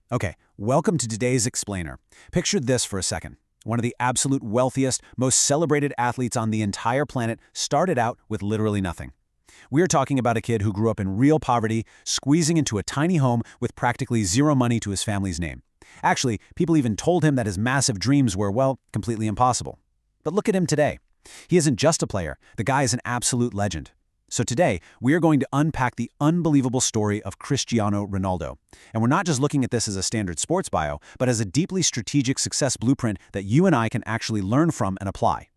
Okay, welcome to today's explainer. Picture this for a second. One of the absolute wealthiest, most celebrated athletes on the entire planet started out with literally nothing. We're talking about a kid who grew up in real poverty, squeezing into a tiny home with practically zero money to his family's name. Actually, people even told him that his massive dreams were, well, completely impossible. But look at him today. He isn't just a player, the guy is an absolute legend. So today, we are going to unpack the unbelievable story of Cristiano Ronaldo. And we're not just looking at this as a standard sports bio, but as a deeply strategic success blueprint that you and I can actually learn from and apply.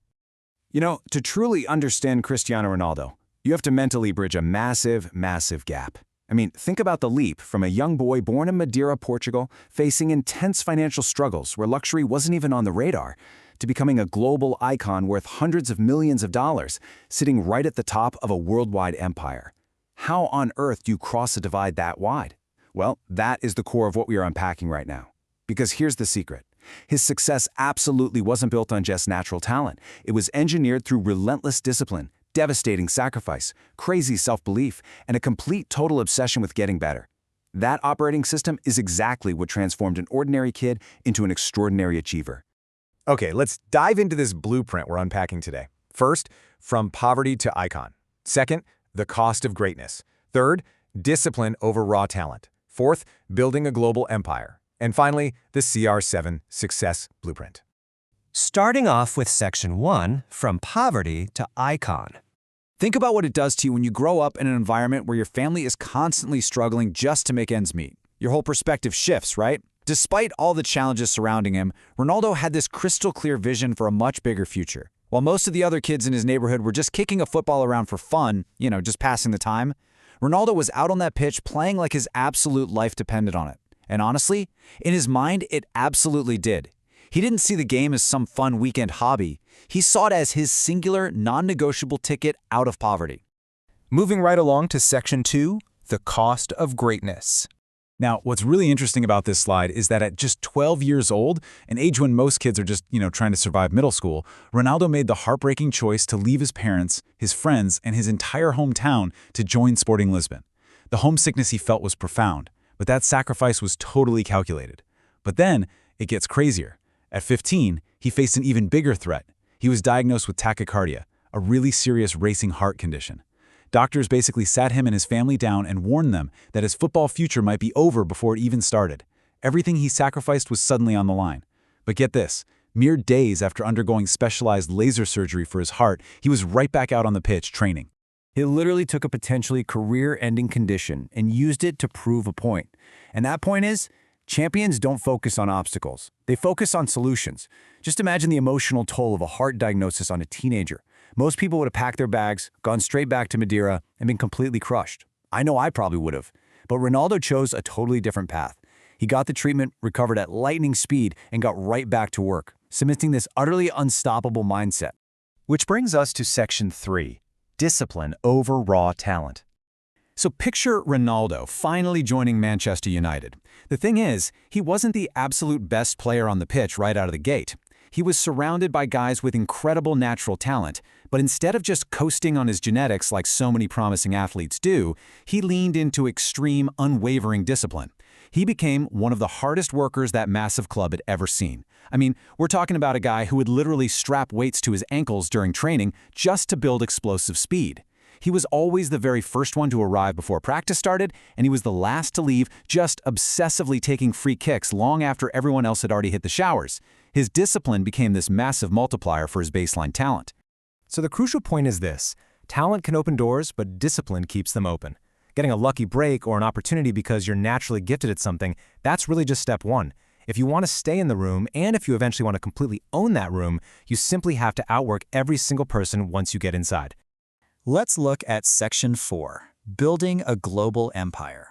You know, to truly understand Cristiano Ronaldo, you have to mentally bridge a massive, massive gap. I mean, think about the leap from a young boy born in Madeira, Portugal, facing intense financial struggles where luxury wasn't even on the radar, to becoming a global icon worth hundreds of millions of dollars, sitting right at the top of a worldwide empire. How on earth do you cross a divide that wide? Well, that is the core of what we are unpacking right now. Because here's the secret. His success absolutely wasn't built on just natural talent. It was engineered through relentless discipline, devastating sacrifice, crazy self-belief, and a complete total obsession with getting better. That operating system is exactly what transformed an ordinary kid into an extraordinary achiever. Okay, let's dive into this blueprint we're unpacking today. First, from poverty to icon. Second, the cost of greatness. Third, discipline over raw talent. Fourth, building a global empire. And finally, the CR7 success blueprint. Starting off with Section 1, from poverty to icon. Think about what it does to you when you grow up in an environment where your family is constantly struggling just to make ends meet. Your whole perspective shifts, right? Despite all the challenges surrounding him, Ronaldo had this crystal clear vision for a much bigger future. While most of the other kids in his neighborhood were just kicking a football around for fun, just passing the time, Ronaldo was out on that pitch playing like his absolute life depended on it. And honestly, in his mind, it absolutely did. He didn't see the game as some fun weekend hobby. He saw it as his singular, non-negotiable ticket out of poverty. Moving right along to Section 2, the cost of greatness. Now, what's really interesting about this slide is that at just 12 years old, an age when most kids are just, trying to survive middle school, Ronaldo made the heartbreaking choice to leave his parents, his friends, and his entire hometown to join Sporting Lisbon. The homesickness he felt was profound, but that sacrifice was totally calculated. But then, it gets crazier. At 15, he faced an even bigger threat. He was diagnosed with tachycardia, a really serious racing heart condition. Doctors basically sat him and his family down and warned them that his football future might be over before it even started. Everything he sacrificed was suddenly on the line. But get this, mere days after undergoing specialized laser surgery for his heart, he was right back out on the pitch training. He literally took a potentially career-ending condition and used it to prove a point. And that point is, champions don't focus on obstacles. They focus on solutions. Just imagine the emotional toll of a heart diagnosis on a teenager. Most people would have packed their bags, gone straight back to Madeira, and been completely crushed. I know I probably would have. But Ronaldo chose a totally different path. He got the treatment, recovered at lightning speed, and got right back to work, cementing this utterly unstoppable mindset. Which brings us to Section 3, discipline over raw talent. So picture Ronaldo finally joining Manchester United. The thing is, he wasn't the absolute best player on the pitch right out of the gate. He was surrounded by guys with incredible natural talent, but instead of just coasting on his genetics like so many promising athletes do, he leaned into extreme, unwavering discipline. He became one of the hardest workers that massive club had ever seen. I mean, we're talking about a guy who would literally strap weights to his ankles during training just to build explosive speed. He was always the very first one to arrive before practice started, and he was the last to leave, just obsessively taking free kicks long after everyone else had already hit the showers. His discipline became this massive multiplier for his baseline talent. So the crucial point is this: talent can open doors, but discipline keeps them open. Getting a lucky break or an opportunity because you're naturally gifted at something, that's really just step one. If you want to stay in the room, and if you eventually want to completely own that room, you simply have to outwork every single person once you get inside. Let's look at Section 4, building a global empire.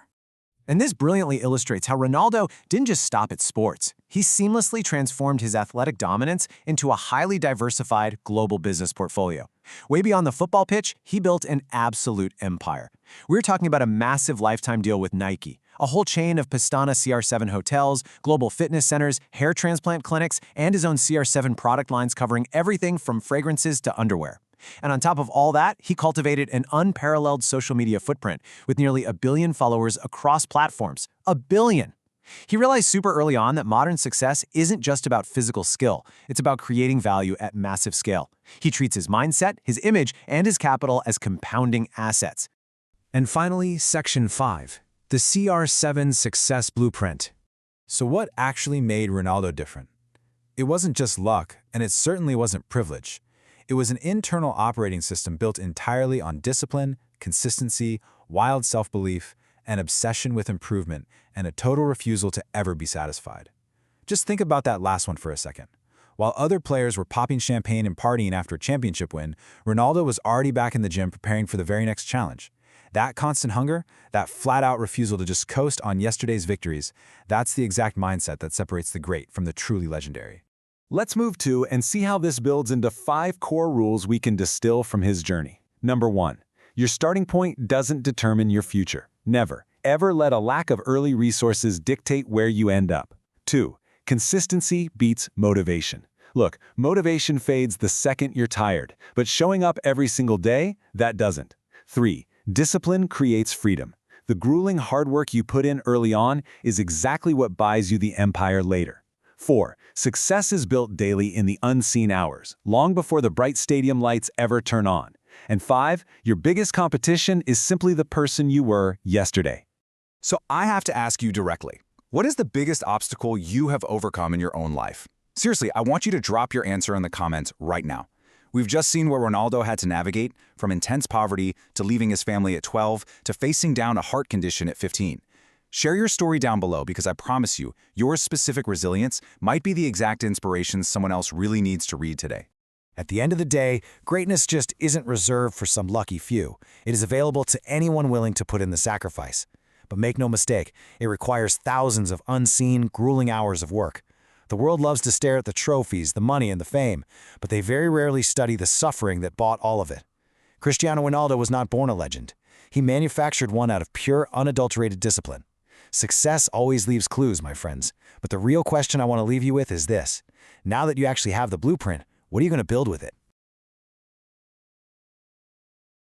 And this brilliantly illustrates how Ronaldo didn't just stop at sports. He seamlessly transformed his athletic dominance into a highly diversified global business portfolio. Way beyond the football pitch, he built an absolute empire. We're talking about a massive lifetime deal with Nike, a whole chain of Pastana CR7 hotels, global fitness centers, hair transplant clinics, and his own CR7 product lines covering everything from fragrances to underwear. And on top of all that, he cultivated an unparalleled social media footprint with nearly 1 billion followers across platforms. 1 billion! He realized super early on that modern success isn't just about physical skill, it's about creating value at massive scale. He treats his mindset, his image, and his capital as compounding assets. And finally, Section 5, the CR7 Success Blueprint. So what actually made Ronaldo different? It wasn't just luck, and it certainly wasn't privilege. It was an internal operating system built entirely on discipline, consistency, wild self-belief, an obsession with improvement, and a total refusal to ever be satisfied. Just think about that last one for a second. While other players were popping champagne and partying after a championship win, Ronaldo was already back in the gym preparing for the very next challenge. That constant hunger, that flat-out refusal to just coast on yesterday's victories, that's the exact mindset that separates the great from the truly legendary. Let's move to and see how this builds into 5 core rules we can distill from his journey. Number 1. Your starting point doesn't determine your future. Never, ever let a lack of early resources dictate where you end up. 2. Consistency beats motivation. Look, motivation fades the second you're tired, but showing up every single day, that doesn't. 3. Discipline creates freedom. The grueling hard work you put in early on is exactly what buys you the empire later. 4. Success is built daily in the unseen hours, long before the bright stadium lights ever turn on. And 5, your biggest competition is simply the person you were yesterday. So I have to ask you directly, what is the biggest obstacle you have overcome in your own life? Seriously, I want you to drop your answer in the comments right now. We've just seen what Ronaldo had to navigate, from intense poverty to leaving his family at 12 to facing down a heart condition at 15. Share your story down below because I promise you, your specific resilience might be the exact inspiration someone else really needs to read today. At the end of the day, greatness just isn't reserved for some lucky few. It is available to anyone willing to put in the sacrifice. But make no mistake, it requires thousands of unseen, grueling hours of work. The world loves to stare at the trophies, the money, and the fame, but they very rarely study the suffering that bought all of it. Cristiano Ronaldo was not born a legend. He manufactured one out of pure, unadulterated discipline. Success always leaves clues, my friends. But the real question I want to leave you with is this. Now that you actually have the blueprint, what are you going to build with it?